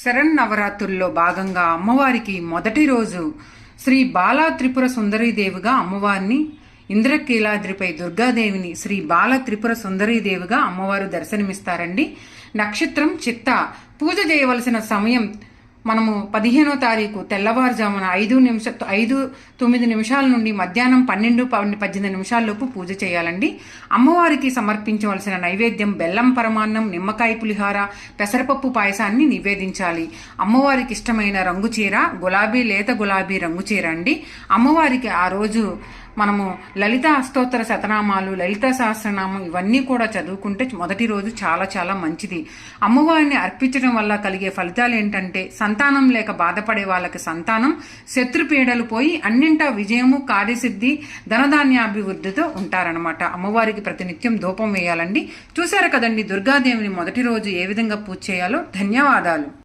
శరన్నవరాత్రుల్లో భాగంగా అమ్మవారికి మొదటి రోజు శ్రీ బాలా త్రిపుర సుందరీదేవిగా అమ్మవారిని, ఇంద్రకీలాద్రిపై దుర్గాదేవిని శ్రీ బాల త్రిపుర సుందరీదేవిగా అమ్మవారు దర్శనమిస్తారండి. నక్షత్రం చిత్త. పూజ చేయవలసిన సమయం మనము 15వ తారీఖు తెల్లవారుజామున 5:09 నిమిషాల నుండి మధ్యాహ్నం 12:18 నిమిషాల్లోపు పూజ చేయాలండి. అమ్మవారికి సమర్పించవలసిన నైవేద్యం బెల్లం పరమాన్నం, నిమ్మకాయ పులిహార, పెసరపప్పు పాయసాన్ని నివేదించాలి. అమ్మవారికి ఇష్టమైన రంగు చీర లేత గులాబీ రంగు చీర అండి. అమ్మవారికి ఆ రోజు మనము లలిత అష్టోత్తర శతనామాలు, లలిత సహస్రనామం ఇవన్నీ కూడా చదువుకుంటే మొదటి రోజు చాలా చాలా మంచిది. అమ్మవారిని అర్పించడం వల్ల కలిగే ఫలితాలు ఏంటంటే సంతానం లేక బాధపడే వాళ్ళకి సంతానం, శత్రుపీడలు పోయి అన్నింటా విజయము, కార్యసిద్ధి, ధనధాన్యాభివృద్ధితో ఉంటారనమాట. అమ్మవారికి ప్రతినిత్యం ధూపం వేయాలండి. చూశారు కదండి దుర్గాదేవిని మొదటి రోజు ఏ విధంగా పూజ చేయాలో. ధన్యవాదాలు.